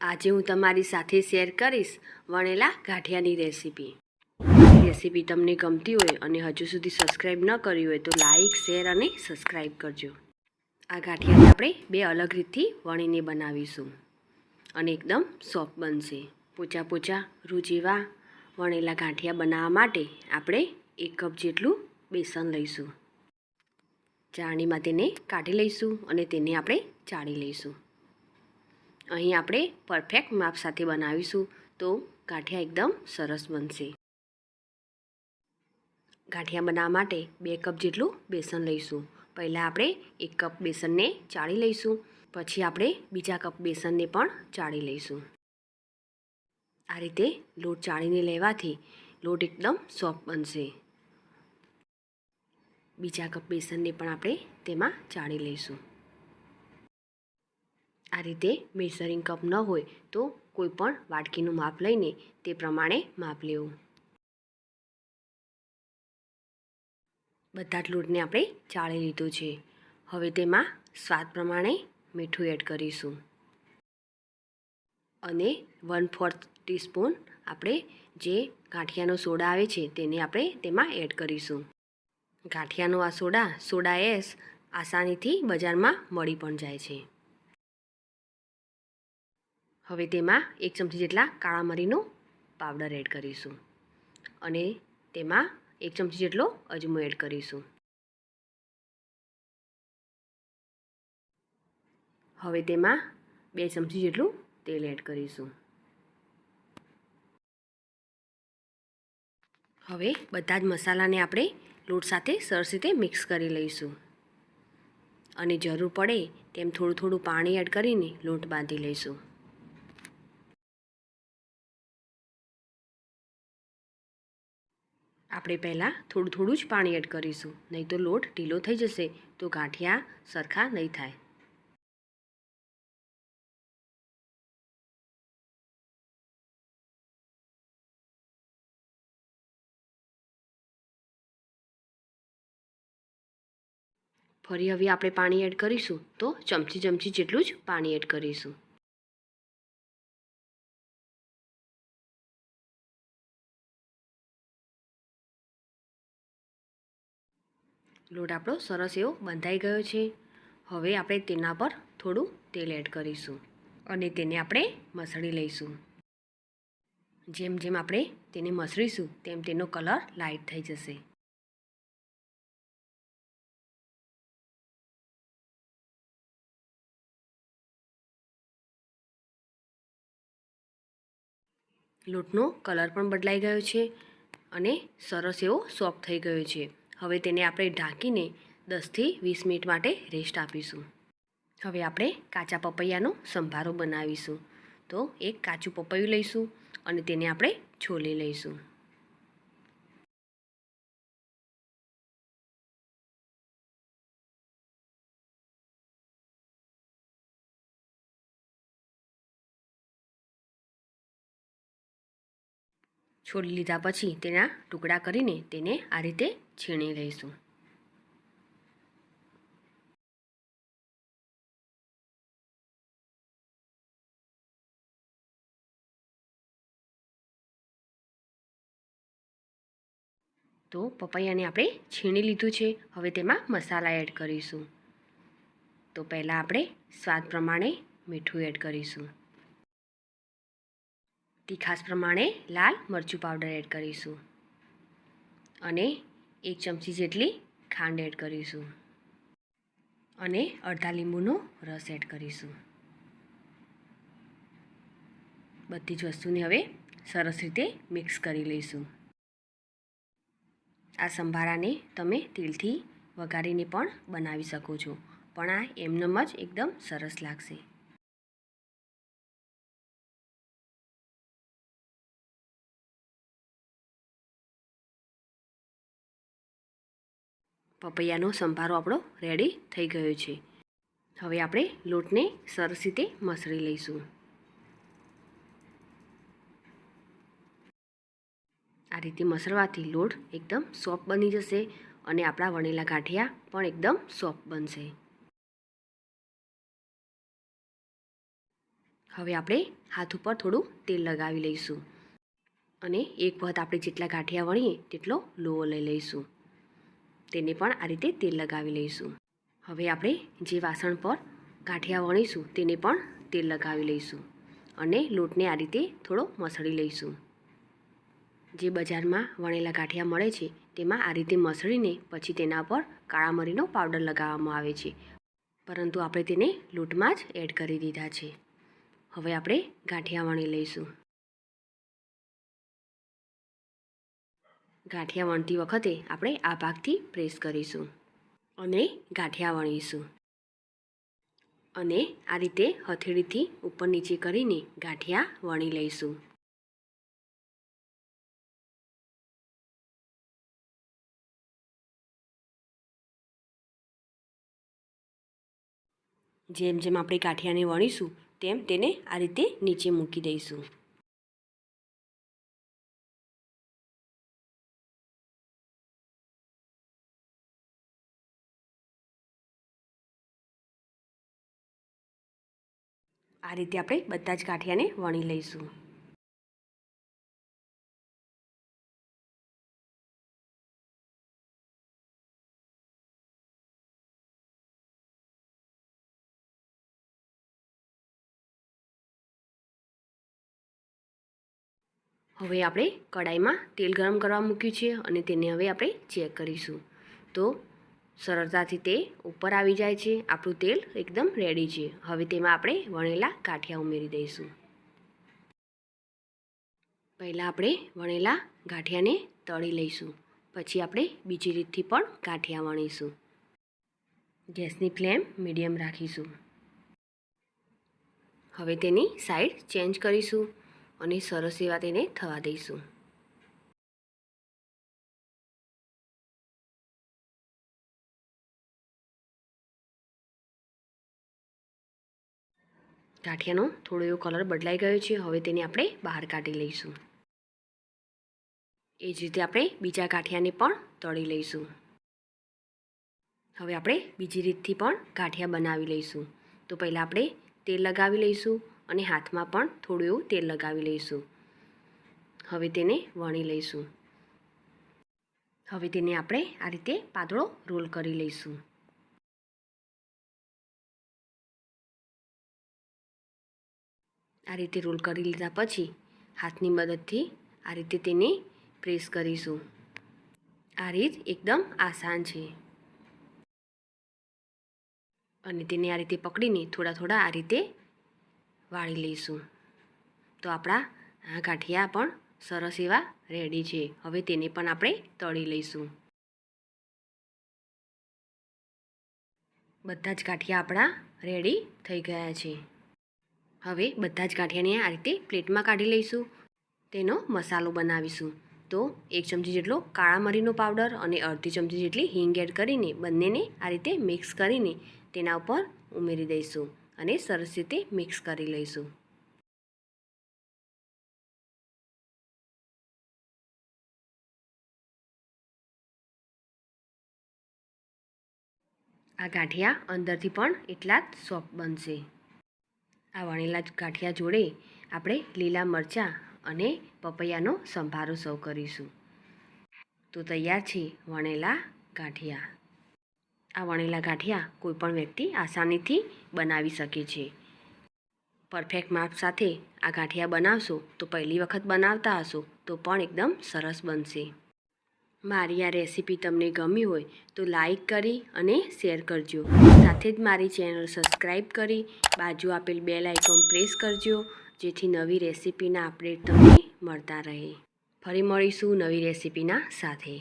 આજે હું તમારી સાથે શેર કરીશ વણેલા ગાંઠિયાની રેસીપી તમને ગમતી હોય અને હજુ સુધી સબસ્ક્રાઈબ ન કરી હોય તો લાઈક શેર અને સબસ્ક્રાઈબ કરજો। આ ગાંઠિયાને આપણે બે અલગ રીતથી વણીને બનાવીશું અને એકદમ સોફ્ટ બનશે। પોચા પોચા રૂ જેવા વણેલા ગાંઠિયા બનાવવા માટે આપણે 1 કપ જેટલું બેસન લઈશું। ચાળણીમાં તેને કાઢી લઈશું અને તેને આપણે ચાળી લઈશું। અહીં આપણે પરફેક્ટ માપ સાથે બનાવીશું તો ગાંઠિયા એકદમ સરસ બનશે। ગાંઠિયા બનાવવા માટે 2 કપ જેટલું બેસન લઈશું। પહેલાં આપણે 1 કપ બેસનને ચાળી લઈશું, પછી આપણે બીજા કપ બેસનને પણ ચાળી લઈશું। આ રીતે લોટ ચાળીને લેવાથી લોટ એકદમ સોફ્ટ બનશે। બીજા કપ બેસનને પણ આપણે તેમાં ચાળી લઈશું। આ રીતે મેઝરિંગ કપ ન હોય તો કોઈ પણ વાટકીનું માપ લઈને તે પ્રમાણે માપ લેવું। બધા જ લોટને આપણે ચાળી લીધો છે। હવે તેમાં સ્વાદ પ્રમાણે મીઠું એડ કરીશું અને 1/4 ટીસ્પૂન આપણે જે ગાંઠિયાનો સોડા આવે છે તેને આપણે તેમાં એડ કરીશું। ગાંઠિયાનો આ સોડા એસ આસાનીથી બજારમાં મળી પણ જાય છે। હવે તેમાં 1 ચમચી જેટલા કાળા મરીનો પાવડર એડ કરીશું અને તેમાં 1 ચમચી જેટલો અજમો એડ કરીશું। હવે તેમાં 2 ચમચી જેટલું તેલ એડ કરીશું। હવે બધા જ મસાલાને આપણે લોટ સાથે સરસ રીતે મિક્સ કરી લઈશું અને જરૂર પડે તેમ થોડું થોડું પાણી એડ કરીને લોટ બાંધી લઈશું। આપણે પહેલાં થોડું થોડું જ પાણી એડ કરીશું, નહીં તો લોટ ઢીલો થઈ જશે તો ગાંઠિયા સરખા નહીં થાય। ફરી હવે આપણે પાણી એડ કરીશું તો ચમચી જેટલું જ પાણી એડ કરીશું। લોટ આપણો સરસ એવો બંધાઈ ગયો છે। હવે આપણે તેના પર થોડું તેલ એડ કરીશું અને તેને આપણે મસળી લઈશું। જેમ જેમ આપણે તેને મસળીશું તેમ તેનો કલર લાઇટ થઈ જશે। લોટનો કલર પણ બદલાઈ ગયો છે અને સરસ એવો સોફ્ટ થઈ ગયો છે। હવે તેને આપણે ઢાંકીને 10 થી 20 મિનિટ માટે રેસ્ટ આપીશું। હવે આપણે કાચા પપૈયાનો સંભારો બનાવીશું। તો એક કાચું પપૈયું લઈશું અને તેને આપણે છોલી લઈશું। છોલી લીધા પછી તેના ટુકડા કરીને તેને આ રીતે છીણી લઈશું। તો પપૈયાને આપણે છીણી લીધું છે। હવે તેમાં મસાલા એડ કરીશું। તો પહેલાં આપણે સ્વાદ પ્રમાણે મીઠું એડ કરીશું, તીખાશ પ્રમાણે લાલ મરચું પાવડર એડ કરીશું અને 1 ચમચી જેટલી ખાંડ એડ કરીશું અને અડધા લીંબુનો રસ એડ કરીશું। બધી જ વસ્તુને હવે સરસ રીતે મિક્સ કરી લઈશું। આ સંભારાને તમે તેલથી વઘારીને પણ બનાવી શકો છો, પણ આ એમનેમ જ એકદમ સરસ લાગશે। પપૈયાનો સંભારો આપણો રેડી થઈ ગયો છે। હવે આપણે લોટને સરસ રીતે મસળી લઈશું। આ રીતે મસળવાથી લોટ એકદમ સોફ્ટ બની જશે અને આપણા વણેલા ગાંઠિયા પણ એકદમ સોફ્ટ બનશે। હવે આપણે હાથ ઉપર થોડું તેલ લગાવી લઈશું અને એક વખત આપણે જેટલા ગાંઠિયા વણીએ તેટલો લોવો લઈ લઈશું. તેને પણ આ રીતે તેલ લગાવી લઈશું. હવે આપણે જે વાસણ પર ગાંઠિયા વણીશું તેને પણ તેલ લગાવી લઈશું અને લોટને આ રીતે થોડો મસળી લઈશું. જે બજારમાં વણેલા ગાંઠિયા મળે છે તેમાં આ રીતે મસળીને પછી તેના પર કાળા મરીનો પાવડર લગાવવામાં આવે છે, પરંતુ આપણે તેને લોટમાં જ એડ કરી દીધા છે. હવે આપણે ગાંઠિયા વણી લઈશું. ગાંઠિયા વણતી વખતે આપણે આ ભાગથી પ્રેસ કરીશું અને ગાંઠિયા વણીશું અને આ રીતે હથેળીથી ઉપર નીચે કરીને ગાંઠિયા વણી લઈશું. જેમ જેમ આપણે ગાંઠિયાને વણીશું તેમ તેને આ રીતે નીચે મૂકી દઈશું. આ રીતે આપણે બધા જ ગાંઠિયાને વણી લઈશું. હવે આપણે કડાઈમાં તેલ ગરમ કરવા મૂક્યું છે અને તેને હવે આપણે ચેક કરીશું. તો સરળતાથી તે ઉપર આવી જાય છે. આપણું તેલ એકદમ રેડી છે. હવે તેમાં આપણે વણેલા ગાંઠિયા ઉમેરી દઈશું. પહેલાં આપણે વણેલા ગાંઠિયાને તળી લઈશું. પછી આપણે બીજી રીતથી પણ ગાંઠિયા વણીશું. ગેસની ફ્લેમ મીડિયમ રાખીશું. હવે તેની સાઈડ ચેન્જ કરીશું અને સરસ એવા તેને થવા દઈશું. ગાંઠિયાનો થોડો એવો કલર બદલાઈ ગયો છે. હવે તેને આપણે બહાર કાઢી લઈશું. એ જ રીતે આપણે બીજા ગાંઠિયાને પણ તળી લઈશું. હવે આપણે બીજી રીતથી પણ ગાંઠિયા બનાવી લઈશું. તો પહેલાં આપણે તેલ લગાવી લઈશું અને હાથમાં પણ થોડું એવું તેલ લગાવી લઈશું. હવે તેને વણી લઈશું. હવે તેને આપણે આ રીતે પાતળો રોલ કરી લઈશું. આ રીતે રોલ કરી લીધા પછી હાથની મદદથી આ રીતે તેને પ્રેસ કરીશું. આ રીત એકદમ આસાન છે અને તેને આ રીતે પકડીને થોડા થોડા આ રીતે વાળી લઈશું. તો આપણા આ ગાંઠિયા પણ સરસ એવા રેડી છે. હવે તેને પણ આપણે તળી લઈશું. બધા જ ગાંઠિયા આપણા રેડી થઈ ગયા છે. હવે બધા જ ગાંઠિયાને આ રીતે પ્લેટમાં કાઢી લઈશું. તેનો મસાલો બનાવીશું. તો 1 ચમચી જેટલો કાળા મરીનો પાવડર અને અડધી ચમચી જેટલી હિંગ એડ કરીને બંનેને આ રીતે મિક્સ કરીને તેના ઉપર ઉમેરી દઈશું અને સરસ રીતે મિક્સ કરી લઈશું. આ ગાંઠિયા અંદરથી પણ એટલા જ સોફ્ટ બનશે. આ વણેલા ગાંઠિયા જોડે આપણે લીલા મરચાં અને પપૈયાનો સંભારો સર્વ કરીશું. તો તૈયાર છે વણેલા ગાંઠિયા. આ વણેલા ગાંઠિયા કોઈપણ વ્યક્તિ આસાનીથી બનાવી શકે છે. પરફેક્ટ માપ સાથે આ ગાંઠિયા બનાવશો તો પહેલી વખત બનાવતા હશો તો પણ એકદમ સરસ બનશે. મારી આ રેસીપી તમને ગમી હોય તો લાઈક કરી અને શેર કરજો. સાથે જ મારી ચેનલ સબસ્ક્રાઈબ કરી બાજુ આપેલ બેલ આઇકોન પ્રેસ કરજો, જેથી નવી રેસીપીના અપડેટ તમને મળતા રહે. ફરી મળીશું નવી રેસીપીના સાથે.